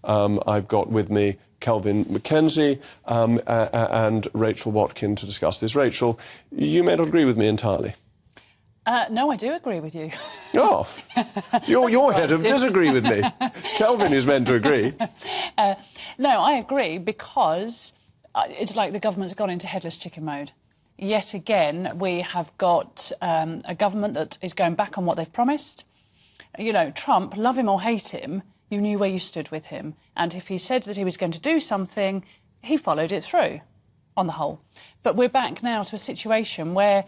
I've got with me Kelvin MacKenzie and Rachel Watkyn to discuss this. Rachel, you may not agree with me entirely. No, I do agree with you. Oh, you're here to disagree with me. It's Kelvin who's meant to agree. No, I agree because it's like the government's gone into headless chicken mode. Yet again, we have got a government that is going back on what they've promised. You know, Trump, love him or hate him, you knew where you stood with him. And if he said that he was going to do something, he followed it through, on the whole. But we're back now to a situation where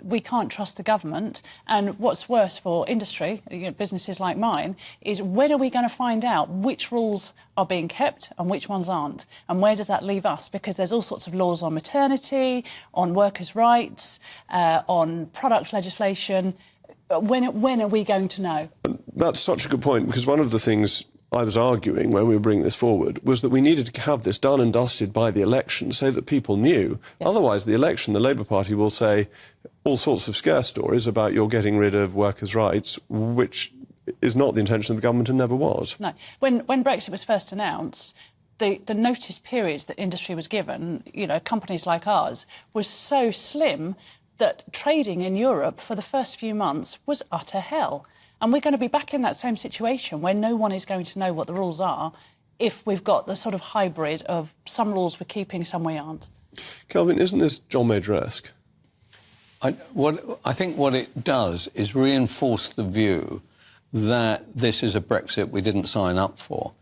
we can't trust the government, and what's worse for industry, businesses like mine, is when are we going to find out which rules are being kept and which ones aren't, and where does that leave us? Because there's all sorts of laws on maternity, on workers' rights, on product legislation. When are we going to know? That's such a good point, because one of the things I was arguing when we were bringing this forward was that we needed to have this done and dusted by the election so that people knew. Yes. Otherwise, the election, the Labour Party will say all sorts of scare stories about you're getting rid of workers' rights, which is not the intention of the government and never was. No. When Brexit was first announced, the notice period that industry was given, you know, companies like ours, was so slim that trading in Europe for the first few months was utter hell. And we're going to be back in that same situation where no one is going to know what the rules are if we've got the sort of hybrid of some rules we're keeping, some we aren't. Kelvin, isn't this John Major-esque? I think what it does is reinforce the view that this is a Brexit we didn't sign up for.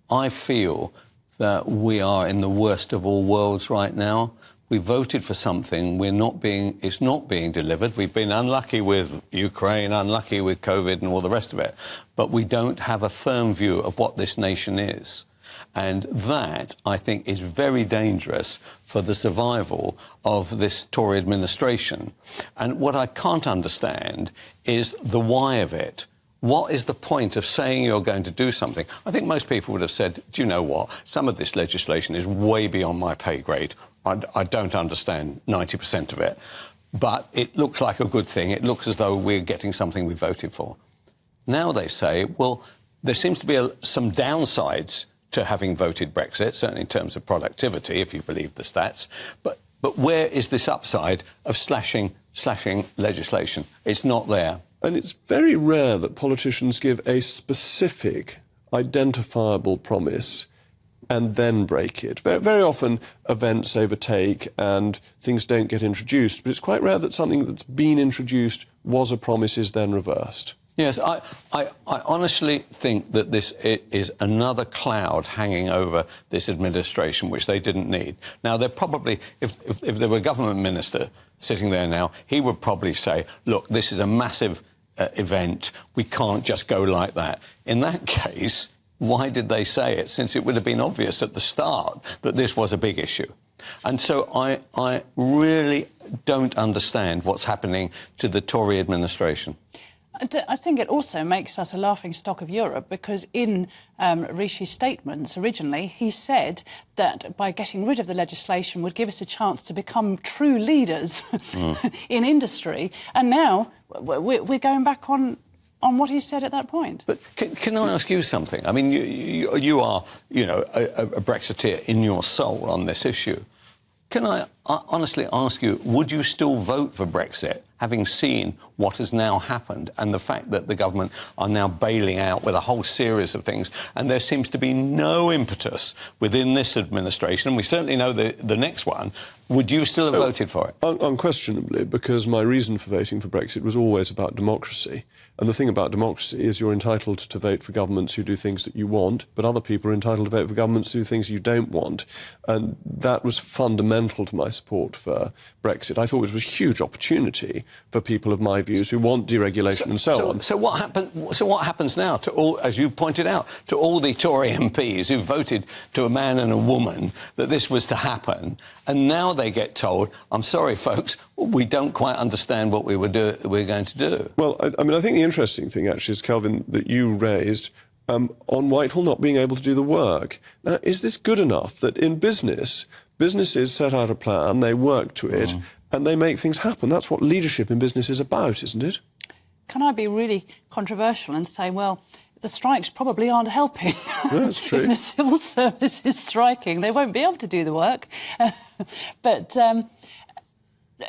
I feel that we are in the worst of all worlds right now. We voted for something it's not being delivered. We've been unlucky with Ukraine, unlucky with COVID and all the rest of it. But we don't have a firm view of what this nation is. And that, I think, is very dangerous for the survival of this Tory administration. And what I can't understand is the why of it. What is the point of saying you're going to do something? I think most people would have said, do you know what? Some of this legislation is way beyond my pay grade. I don't understand 90% of it. But it looks like a good thing. It looks as though we're getting something we voted for. Now they say, well, there seems to be some downsides to having voted Brexit, certainly in terms of productivity, if you believe the stats. But where is this upside of slashing legislation? It's not there. And it's very rare that politicians give a specific, identifiable promise and then break it. Very often events overtake and things don't get introduced, but it's quite rare that something that's been introduced was a promise is then reversed. Yes, I honestly think that this is another cloud hanging over this administration, which they didn't need. Now, they're probably, if there were a government minister sitting there now, he would probably say, look, this is a massive event. We can't just go like that. In that case, why did they say it, since it would have been obvious at the start that this was a big issue? And so I really don't understand what's happening to the Tory administration. I think it also makes us a laughingstock of Europe, because in Rishi's statements originally, he said that by getting rid of the legislation would give us a chance to become true leaders in industry. And now we're going back on what he said at that point. But can I ask you something? I mean, you are, you know, a Brexiteer in your soul on this issue. Can I honestly ask you, would you still vote for Brexit, having seen what has now happened and the fact that the government are now bailing out with a whole series of things, and there seems to be no impetus within this administration, and we certainly know the next one, would you still have voted for it? Unquestionably, because my reason for voting for Brexit was always about democracy. And the thing about democracy is you're entitled to vote for governments who do things that you want, but other people are entitled to vote for governments who do things you don't want. And that was fundamental to my support for Brexit. I thought it was a huge opportunity for people of my views who want deregulation and so on. So what happens now to all, as you pointed out, to all the Tory MPs who voted to a man and a woman that this was to happen, and now they get told, I'm sorry, folks, we don't quite understand what we're going to do? Well, I mean, I think the interesting thing, actually, is, Kelvin, that you raised on Whitehall not being able to do the work. Now, is this good enough that in businesses set out a plan, they work to it, and they make things happen? That's what leadership in business is about, isn't it? Can I be really controversial and say, well, the strikes probably aren't helping. That's true. If the civil service is striking, they won't be able to do the work. But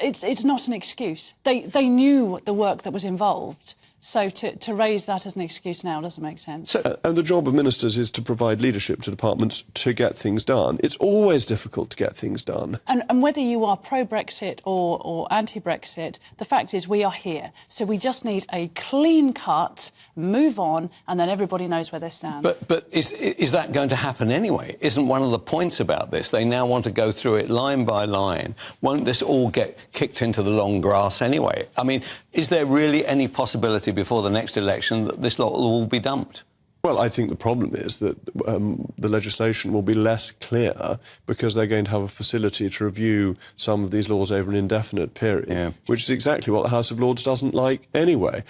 it's not an excuse. They knew the work that was involved. So to raise that as an excuse now doesn't make sense. And the job of ministers is to provide leadership to departments to get things done. It's always difficult to get things done. And whether you are pro-Brexit or anti-Brexit, the fact is we are here. So we just need a clean cut, move on, and then everybody knows where they stand. But is that going to happen anyway? Isn't one of the points about this? They now want to go through it line by line. Won't this all get kicked into the long grass anyway? I mean, is there really any possibility before the next election that this lot will all be dumped? Well, I think the problem is that the legislation will be less clear because they're going to have a facility to review some of these laws over an indefinite period, which is exactly what the House of Lords doesn't like anyway.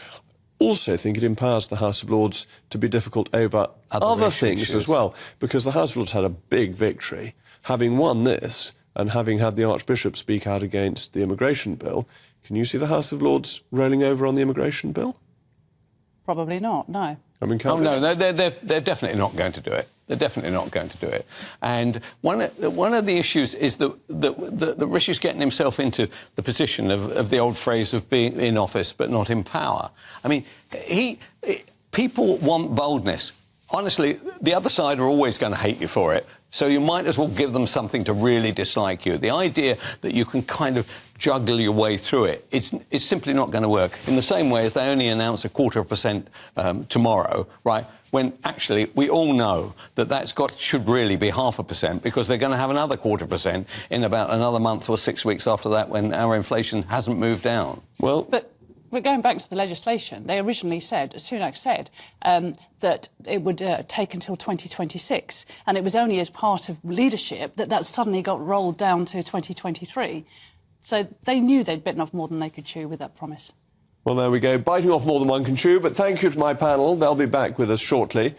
Also think it empowers the House of Lords to be difficult over other things as well, because the House of Lords had a big victory. Having won this and having had the Archbishop speak out against the immigration bill, can you see the House of Lords rolling over on the immigration bill? Probably not, no. I mean, oh, no, they're definitely not going to do it. They're definitely not going to do it. And one of the issues is that Rishi's getting himself into the position of the old phrase of being in office but not in power. I mean, people want boldness. Honestly, the other side are always going to hate you for it, so you might as well give them something to really dislike you. The idea that you can kind of juggle your way through it, it's simply not going to work. In the same way as they only announce 0.25% tomorrow, right, when actually we all know that should really be 0.5%, because they're going to have another 0.25% in about another month or 6 weeks after that, when our inflation hasn't moved down. Well, but we're going back to the legislation. They originally said, Sunak said, that it would take until 2026, and it was only as part of leadership that suddenly got rolled down to 2023. So they knew they'd bitten off more than they could chew with that promise. Well, there we go. Biting off more than one can chew. But thank you to my panel. They'll be back with us shortly.